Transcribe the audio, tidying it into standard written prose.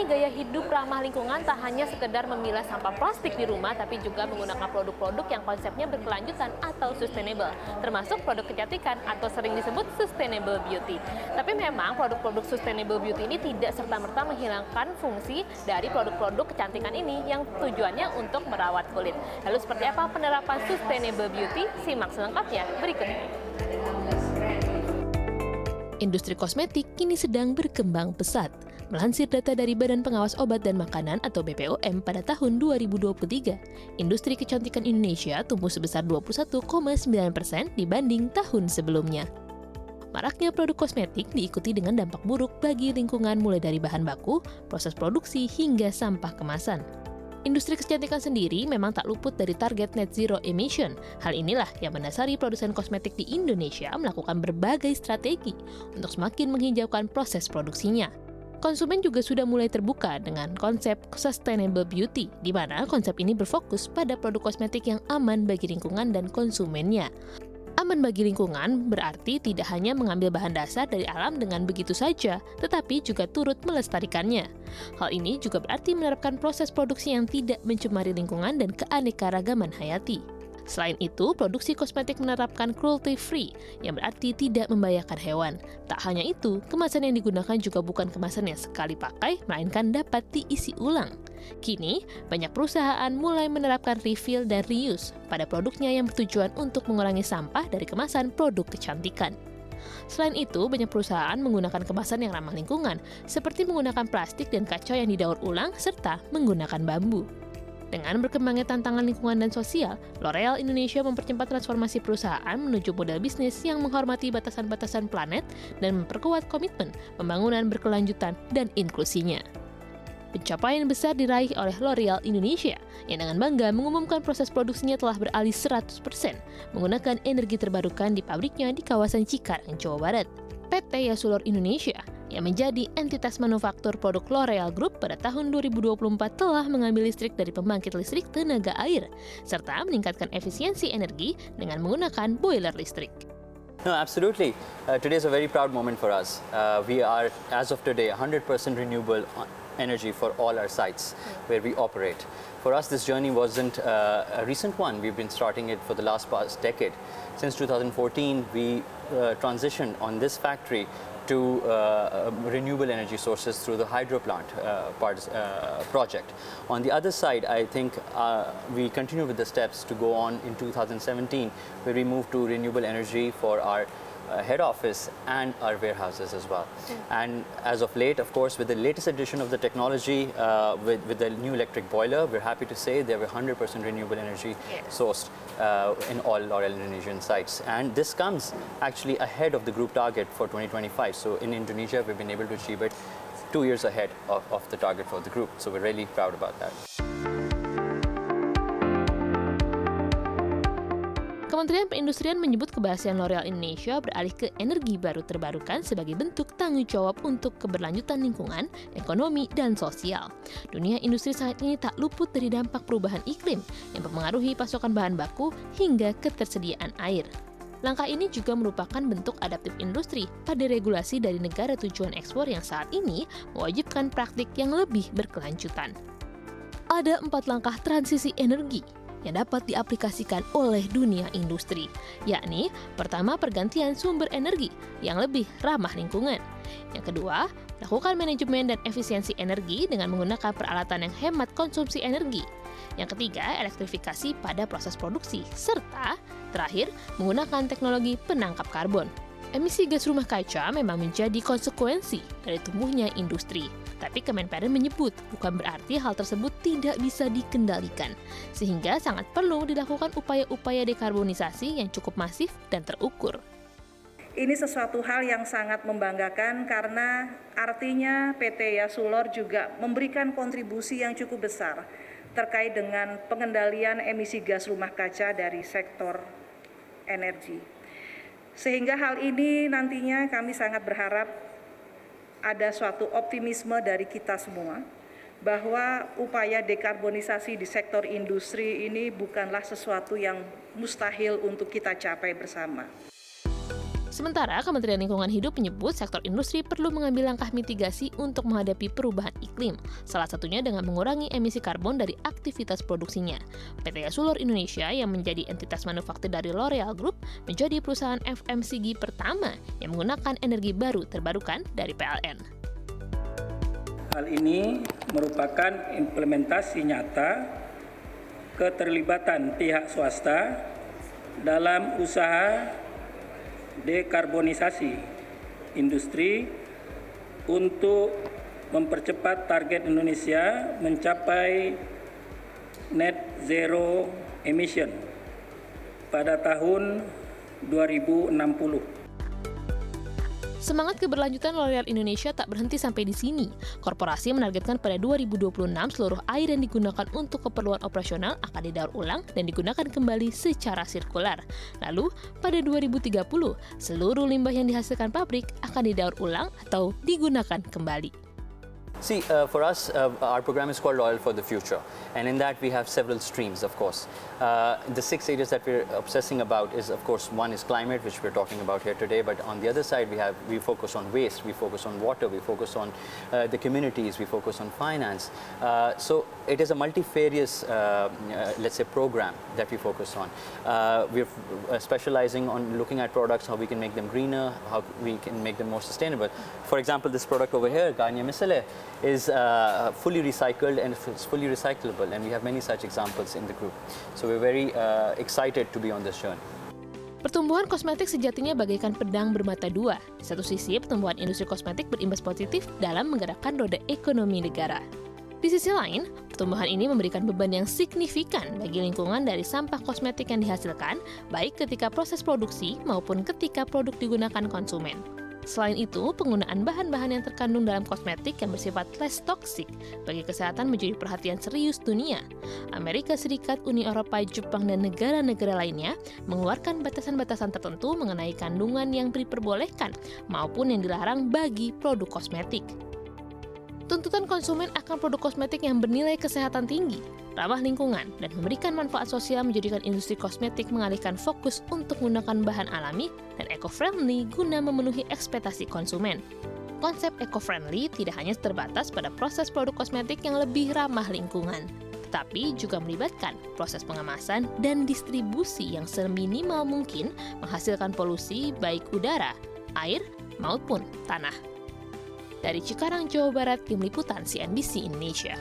ini gaya hidup ramah lingkungan tak hanya sekedar memilah sampah plastik di rumah, tapi juga menggunakan produk-produk yang konsepnya berkelanjutan atau sustainable, termasuk produk kecantikan atau sering disebut sustainable beauty. Tapi memang produk-produk sustainable beauty ini tidak serta-merta menghilangkan fungsi dari produk-produk kecantikan ini yang tujuannya untuk merawat kulit. Lalu seperti apa penerapan sustainable beauty? Simak selengkapnya berikut ini. Industri kosmetik kini sedang berkembang pesat. Melansir data dari Badan Pengawas Obat dan Makanan atau BPOM pada tahun 2023, industri kecantikan Indonesia tumbuh sebesar 21,9% dibanding tahun sebelumnya. Maraknya produk kosmetik diikuti dengan dampak buruk bagi lingkungan mulai dari bahan baku, proses produksi, hingga sampah kemasan. Industri kecantikan sendiri memang tak luput dari target net zero emission. Hal inilah yang mendasari produsen kosmetik di Indonesia melakukan berbagai strategi untuk semakin menghijaukan proses produksinya. Konsumen juga sudah mulai terbuka dengan konsep sustainable beauty, di mana konsep ini berfokus pada produk kosmetik yang aman bagi lingkungan dan konsumennya. Aman bagi lingkungan berarti tidak hanya mengambil bahan dasar dari alam dengan begitu saja, tetapi juga turut melestarikannya. Hal ini juga berarti menerapkan proses produksi yang tidak mencemari lingkungan dan keanekaragaman hayati. Selain itu, produksi kosmetik menerapkan cruelty-free, yang berarti tidak membahayakan hewan. Tak hanya itu, kemasan yang digunakan juga bukan kemasan yang sekali pakai, melainkan dapat diisi ulang. Kini, banyak perusahaan mulai menerapkan refill dan reuse pada produknya yang bertujuan untuk mengurangi sampah dari kemasan produk kecantikan. Selain itu, banyak perusahaan menggunakan kemasan yang ramah lingkungan, seperti menggunakan plastik dan kaca yang didaur ulang, serta menggunakan bambu. Dengan berkembangnya tantangan lingkungan dan sosial, L'Oreal Indonesia mempercepat transformasi perusahaan menuju model bisnis yang menghormati batasan-batasan planet dan memperkuat komitmen pembangunan berkelanjutan dan inklusinya. Pencapaian besar diraih oleh L'Oreal Indonesia yang dengan bangga mengumumkan proses produksinya telah beralih 100% menggunakan energi terbarukan di pabriknya di kawasan Cikarang, Jawa Barat. PT Yasulor Indonesia yang menjadi entitas manufaktur produk L'Oreal Group pada tahun 2024 telah mengambil listrik dari pembangkit listrik tenaga air, serta meningkatkan efisiensi energi dengan menggunakan boiler listrik. No, absolutely. Today is a very proud moment for us. We are, as of today, 100% renewable energy for all our sites where we operate. For us, this journey wasn't a recent one. We've been starting it for the past decade. Since 2014, we transitioned on this factory to renewable energy sources through the hydro plant project. On the other side, I think we continue with the steps to go on in 2017, where we moved to renewable energy for our head office and our warehouses as well. And as of late, of course, with the latest edition of the technology, with the new electric boiler, we're happy to say they were 100% renewable energy sourced in all L'Oreal Indonesian sites. And this comes actually ahead of the group target for 2025. So in Indonesia, we've been able to achieve it 2 years ahead of the target for the group. So we're really proud about that. Kementerian Perindustrian menyebut keberhasilan L'Oreal Indonesia beralih ke energi baru terbarukan sebagai bentuk tanggung jawab untuk keberlanjutan lingkungan, ekonomi, dan sosial. Dunia industri saat ini tak luput dari dampak perubahan iklim yang mempengaruhi pasokan bahan baku hingga ketersediaan air. Langkah ini juga merupakan bentuk adaptif industri pada regulasi dari negara tujuan ekspor yang saat ini mewajibkan praktik yang lebih berkelanjutan. Ada 4 langkah transisi energi yang dapat diaplikasikan oleh dunia industri, yakni pertama, pergantian sumber energi yang lebih ramah lingkungan. Yang kedua, lakukan manajemen dan efisiensi energi dengan menggunakan peralatan yang hemat konsumsi energi. Yang ketiga, elektrifikasi pada proses produksi, serta terakhir, menggunakan teknologi penangkap karbon. Emisi gas rumah kaca memang menjadi konsekuensi dari tumbuhnya industri. Tapi Kemenperin menyebut bukan berarti hal tersebut tidak bisa dikendalikan, sehingga sangat perlu dilakukan upaya-upaya dekarbonisasi yang cukup masif dan terukur. Ini sesuatu hal yang sangat membanggakan karena artinya PT Yasulor juga memberikan kontribusi yang cukup besar terkait dengan pengendalian emisi gas rumah kaca dari sektor energi. Sehingga hal ini nantinya kami sangat berharap ada suatu optimisme dari kita semua bahwa upaya dekarbonisasi di sektor industri ini bukanlah sesuatu yang mustahil untuk kita capai bersama. Sementara Kementerian Lingkungan Hidup menyebut sektor industri perlu mengambil langkah mitigasi untuk menghadapi perubahan iklim, salah satunya dengan mengurangi emisi karbon dari aktivitas produksinya. PT Yasulor Indonesia yang menjadi entitas manufaktur dari L'Oreal Group menjadi perusahaan FMCG pertama yang menggunakan energi baru terbarukan dari PLN. Hal ini merupakan implementasi nyata keterlibatan pihak swasta dalam usaha dekarbonisasi industri untuk mempercepat target Indonesia mencapai net zero emission pada tahun 2060. Semangat keberlanjutan L'Oreal Indonesia tak berhenti sampai di sini. Korporasi menargetkan pada 2026 seluruh air yang digunakan untuk keperluan operasional akan didaur ulang dan digunakan kembali secara sirkular. Lalu, pada 2030, seluruh limbah yang dihasilkan pabrik akan didaur ulang atau digunakan kembali. See, for us, our program is called Oil for the Future, and in that we have several streams, of course. The 6 areas that we're obsessing about is, of course, one is climate, which we're talking about here today, but on the other side we focus on waste, we focus on water, we focus on the communities, we focus on finance. So it is a multifarious, let's say, program that we focus on. We're specializing on looking at products, how we can make them greener, how we can make them more sustainable. For example, this product over here, Garnier Micellar, is fully recycled and it's fully recyclable, and we have many such examples in the group. So we're very excited to be on this journey. Pertumbuhan kosmetik sejatinya bagaikan pedang bermata dua. Di satu sisi, pertumbuhan industri kosmetik berimbas positif dalam menggerakkan roda ekonomi negara. Di sisi lain, pertumbuhan ini memberikan beban yang signifikan bagi lingkungan dari sampah kosmetik yang dihasilkan, baik ketika proses produksi maupun ketika produk digunakan konsumen. Selain itu, penggunaan bahan-bahan yang terkandung dalam kosmetik yang bersifat less toxic bagi kesehatan menjadi perhatian serius dunia. Amerika Serikat, Uni Eropa, Jepang, dan negara-negara lainnya mengeluarkan batasan-batasan tertentu mengenai kandungan yang diperbolehkan maupun yang dilarang bagi produk kosmetik. Tuntutan konsumen akan produk kosmetik yang bernilai kesehatan tinggi, ramah lingkungan, dan memberikan manfaat sosial menjadikan industri kosmetik mengalihkan fokus untuk menggunakan bahan alami dan eco-friendly guna memenuhi ekspektasi konsumen. Konsep eco-friendly tidak hanya terbatas pada proses produk kosmetik yang lebih ramah lingkungan, tetapi juga melibatkan proses pengemasan dan distribusi yang seminimal mungkin menghasilkan polusi baik udara, air, maupun tanah. Dari Cikarang, Jawa Barat, Tim Liputan CNBC Indonesia.